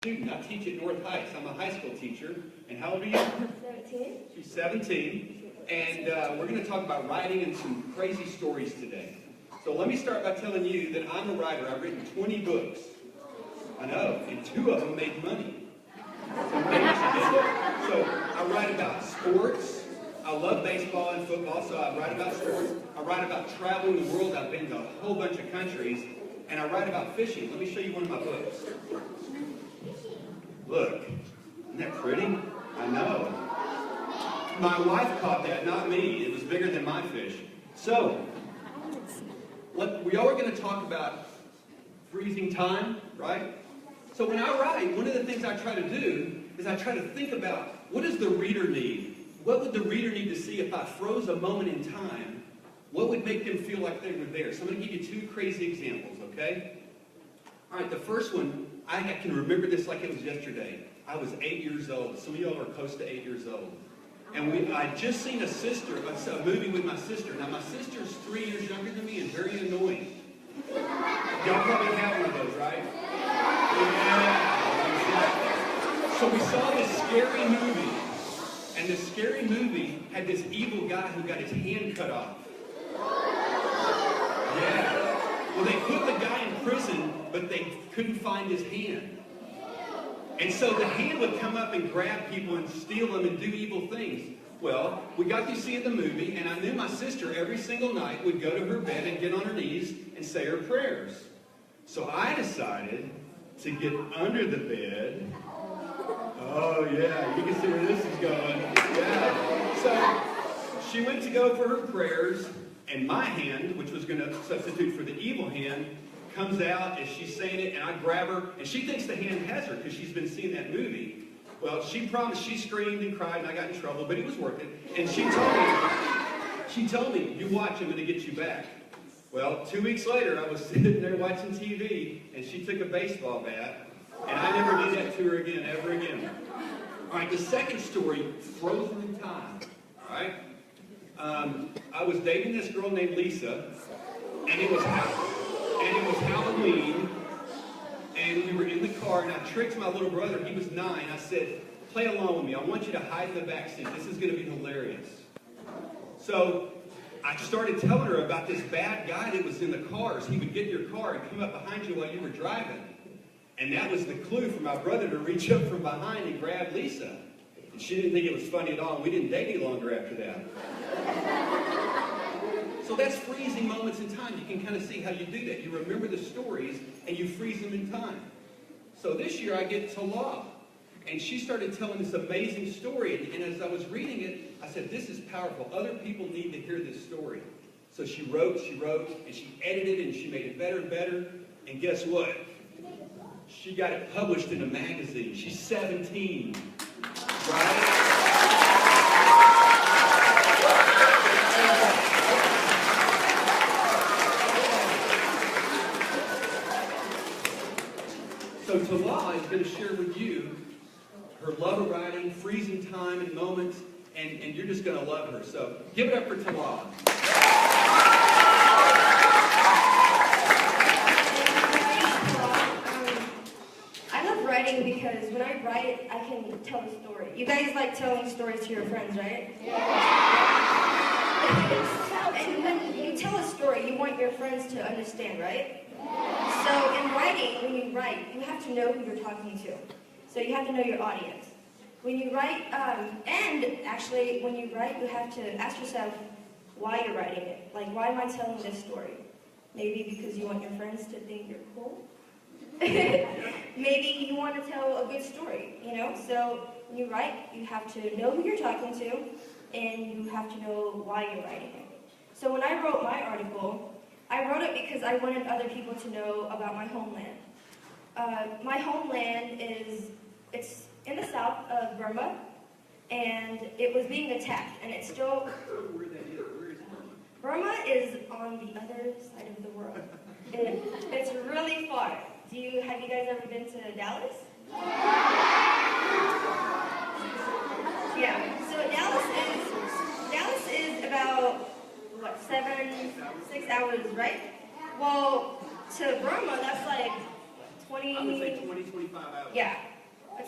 Student. I teach at North Heights. I'm a high school teacher. And how old are you? 17. She's 17. And we're going to talk about writing and some crazy stories today. So let me start by telling you that I'm a writer. I've written 20 books. I know. And 2 of them made money. So I write about sports. I love baseball and football, so I write about sports. I write about traveling the world. I've been to a whole bunch of countries. And I write about fishing. Let me show you one of my books. Look, isn't that pretty? I know. My wife caught that, not me. It was bigger than my fish. So, we are going to talk about freezing time, right? So when I write, one of the things I try to do is I try to think about what does the reader need? What would the reader need to see if I froze a moment in time? What would make them feel like they were there? So I'm going to give you 2 crazy examples, okay? All right, the first one, I can remember this like it was yesterday. I was 8 years old. Some of y'all are close to 8 years old. And I'd just seen a movie with my sister. Now, my sister's 3 years younger than me and very annoying. Y'all probably have one of those, right? Yeah, exactly. So we saw this scary movie. And this scary movie had this evil guy who got his hand cut off. Yeah. Well, they put the guy in prison, but they couldn't find his hand. And so the hand would come up and grab people and steal them and do evil things. Well, we got to see the movie, and I knew my sister every single night would go to her bed and get on her knees and say her prayers. So I decided to get under the bed. Oh, yeah, you can see where this is going. Yeah. So she went to go for her prayers, and my hand, which was going to substitute for the evil hand, comes out as she's saying it, and I grab her, and she thinks the hand has her because she's been seeing that movie. Well, she promised, she screamed and cried, and I got in trouble, but it was worth it. And she told me, you watch, I'm going to get you back. Well, 2 weeks later, I was sitting there watching TV, and she took a baseball bat, and I never did that to her again, ever again. All right, the second story, frozen in time. All right? I was dating this girl named Lisa, and it was Halloween, and we were in the car, and I tricked my little brother. He was 9. I said, play along with me. I want you to hide in the back seat. This is going to be hilarious. So I started telling her about this bad guy that was in the cars. He would get in your car and come up behind you while you were driving. And that was the clue for my brother to reach up from behind and grab Lisa. And she didn't think it was funny at all, and we didn't date any longer after that. So that's freezing moments in time. You can kind of see how you do that. You remember the stories, and you freeze them in time. So this year I get to Law, and she started telling this amazing story. And as I was reading it, I said, this is powerful. Other people need to hear this story. So she wrote, and she edited, and she made it better and better. And guess what? She got it published in a magazine. She's 17, right? So Talal is going to share with you her love of writing, freezing time and moments, and you're just going to love her. So give it up for Talal. I love writing because when I write, I can tell a story. You guys like telling stories to your friends, right? And when you tell a story, you want your friends to understand, right? So in writing, when you write, you have to know who you're talking to. So you have to know your audience. When you write, and actually, when you write, you have to ask yourself why you're writing it. Like, why am I telling this story? Maybe because you want your friends to think you're cool. Maybe you want to tell a good story, you know? So when you write, you have to know who you're talking to, and you have to know why you're writing it. So when I wrote my article, I wrote it because I wanted other people to know about my homeland. My homeland it's in the south of Burma, and it was being attacked, and it's still... Where is Burma? Burma is on the other side of the world. It's really far. Have you guys ever been to Dallas? Yeah, so Dallas is about, what, 6 hours, right? Well, to Burma, that's like 20... I would say 20, 25 hours. Yeah.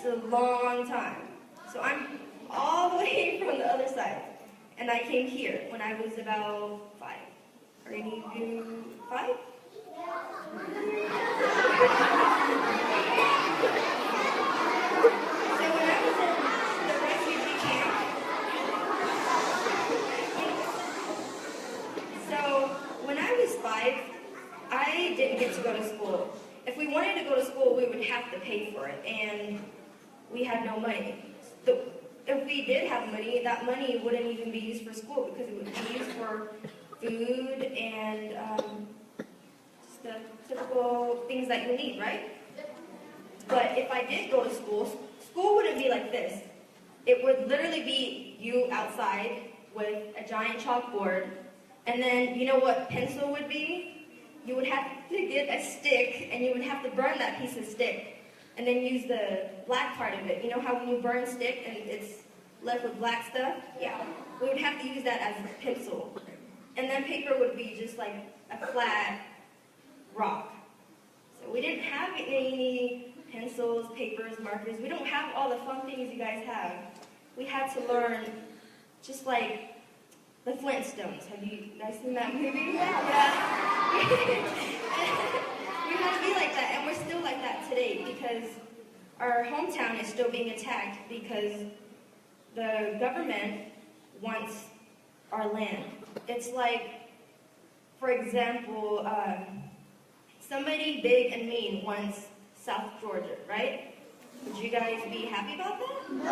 It's a long time. So I'm all the way from the other side. And I came here when I was about 5. Are any of you 5? So when I was in the refugee camp, so when I was 5, I didn't get to go to school. If we wanted to go to school, we would have to pay for it, and we had no money. If we did have money, that money wouldn't even be used for school because it would be used for food and just the typical things that you need, right? But if I did go to school, school wouldn't be like this. It would literally be you outside with a giant chalkboard, and then you know what pencil would be? You would have to get a stick, and you would have to burn that piece of stick, and then use the black part of it. You know how when you burn stick and it's left with black stuff? Yeah. We would have to use that as a pencil. And then paper would be just like a flat rock. So we didn't have any pencils, papers, markers. We don't have all the fun things you guys have. We had to learn just like the Flintstones. Have you guys seen that movie? Yeah. We had to be like that, and we're still like that today because our hometown is still being attacked because the government wants our land. It's like, for example, somebody big and mean wants South Georgia, right? Would you guys be happy about that? Would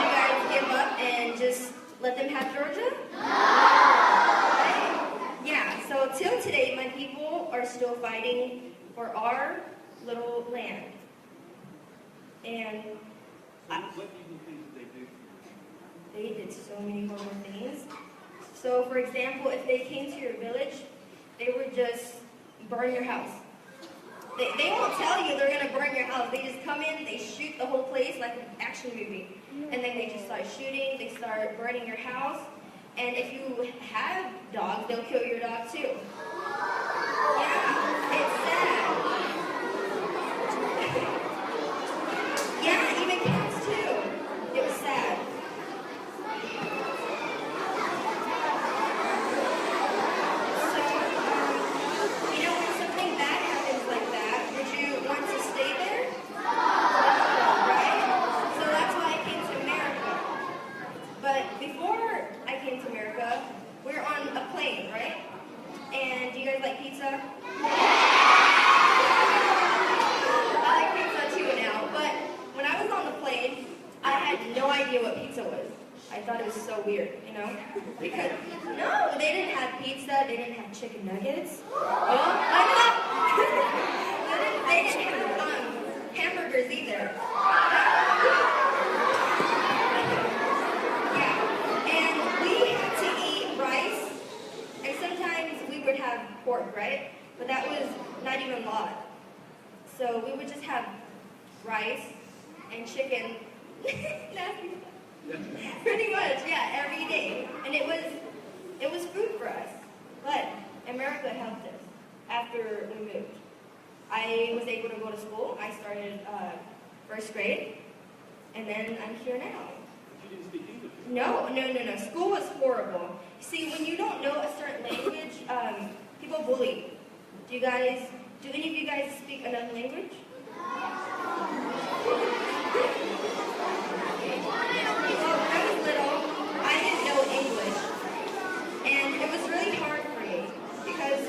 you guys give up and just let them have Georgia? Right? Yeah, so till today, my people are still fighting for our little land. And What evil things did they do? they did so many horrible things. So, for example, if they came to your village, they would just burn your house. They won't tell you they're going to burn your house. They just come in, they shoot the whole place like an action movie. And then they just start shooting, they start burning your house. And if you have dogs, they'll kill your dog too. Yeah, it's sad. Yeah, even cats too. It was sad. So, you know, when something bad happens like that, would you want to stay there? No, right? So that's why I came to America. But before I came to America, we were on a plane, right? And do you guys like pizza? I like pizza too now, but when I was on the plane, I had no idea what pizza was. I thought it was so weird, you know? Because, no, they didn't have pizza, they didn't have chicken nuggets. Oh, I know! They didn't have hamburgers either. Yeah, and we had to eat rice, and sometimes we would have pork, right? But that was not even a lot. So we would just have rice and chicken. Pretty much, yeah, every day. And it was food for us. But America helped us after we moved. I was able to go to school. I started first grade, and then I'm here now. You didn't speak English. No. School was horrible. See, when you don't know a certain language, people bully you. Do any of you guys speak another language? Well, when I was little, I didn't know English. And it was really hard for me because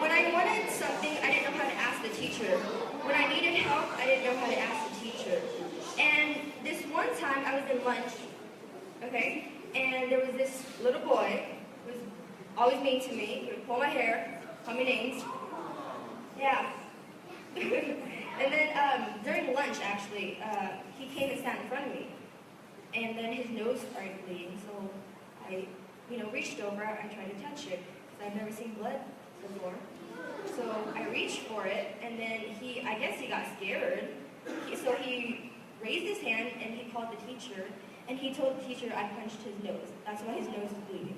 when I wanted something, I didn't know how to ask the teacher. When I needed help, I didn't know how to ask the teacher. And this one time, I was in lunch, okay? And there was this little boy who was always mean to me. He would pull my hair, call me names. Yeah. And then during lunch, actually, he came and sat in front of me. And then his nose started bleeding, so I, reached over and tried to touch it, because I've never seen blood before. So I reached for it, and then I guess he got scared. So he raised his hand, and he called the teacher, and he told the teacher I punched his nose. That's why his nose is bleeding.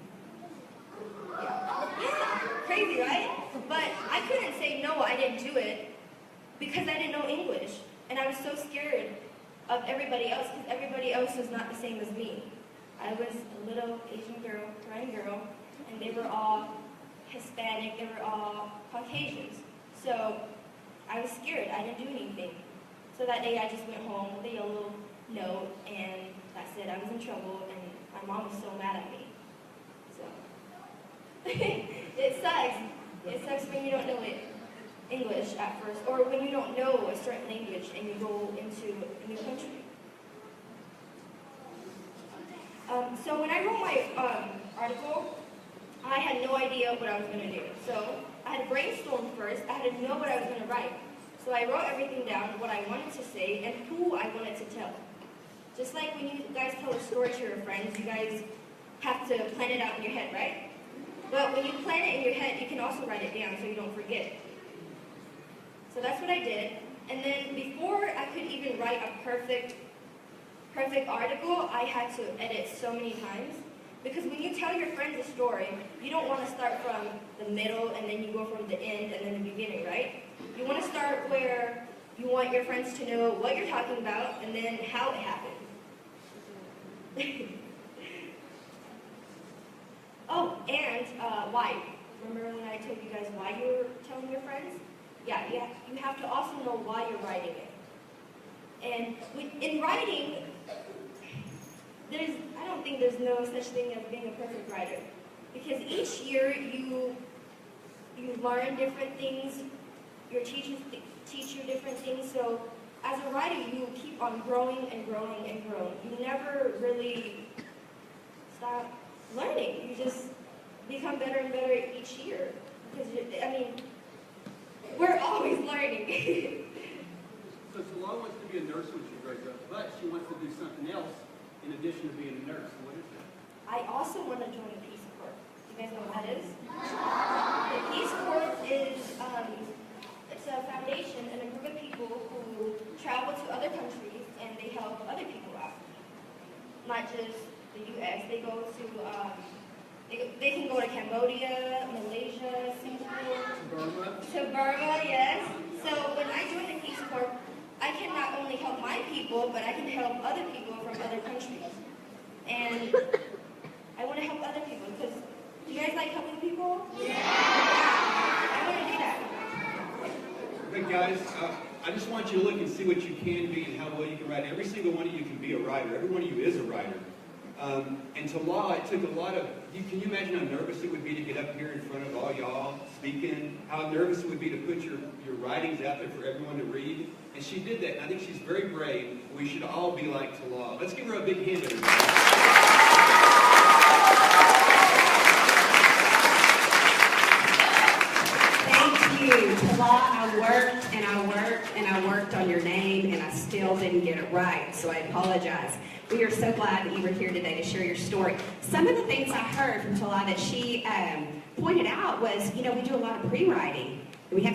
Yeah, crazy, right? But I couldn't say no, I didn't do it, because I didn't know English. And I was so scared of everybody else because everybody else was not the same as me. I was a little Asian girl, Korean girl, and they were all Hispanic, they were all Caucasians. So I was scared, I didn't do anything. So that day I just went home with a yellow note and that said I was in trouble and my mom was so mad at me. So it sucks. It sucks when you don't know English at first, or when you don't know a certain language and you go into a new country. So when I wrote my article, I had no idea what I was going to do. So I had to brainstorm first. I had to know what I was going to write. So I wrote everything down, what I wanted to say, and who I wanted to tell. Just like when you guys tell a story to your friends, you guys have to plan it out in your head, right? But when you plan it in your head, you can also write it down so you don't forget. So that's what I did. And then before I could even write a perfect article, I had to edit so many times. Because when you tell your friends a story, you don't want to start from the middle and then you go from the end and then the beginning, right? You want to start where you want your friends to know what you're talking about and then how it happened. Oh, and why. Remember when I told you guys why you were telling your friends? Yeah, you have to also know why you're writing it. And in writing, I don't think there's no such thing as being a perfect writer. Because each year you learn different things, your teachers teach you different things, so as a writer you keep on growing and growing and growing. You never really stop learning. You just become better and better each year. Because, we're always learning. So Talal wants to be a nurse when she grows up, but she wants to do something else in addition to being a nurse. What is that? I also want to join the Peace Corps. You guys know what that is? The Peace Corps is it's a foundation and a group of people who travel to other countries and they help other people out. Not just the U.S. They go to they can go to Cambodia, Malaysia, Singapore, to Burma, yes. So when I join the Peace Corps, I can not only help my people, but I can help other people from other countries. And I want to help other people because do you guys like helping people? Yeah. I want to do that. But guys, I just want you to look and see what you can be and how well you can write. Every single one of you can be a writer. Every one of you is a writer. And Talal, it took a lot of, can you imagine how nervous it would be to get up here in front of all y'all speaking? How nervous it would be to put your writings out there for everyone to read? And she did that, and I think she's very brave. We should all be like Talal. Let's give her a big hand, everybody. Thank you. Talal, I worked and I worked and I worked on your name and I still didn't get it right, so I apologize. We are so glad that you were here today to share your story. Some of the things I heard from Talal that she pointed out was, we do a lot of pre-writing. We have to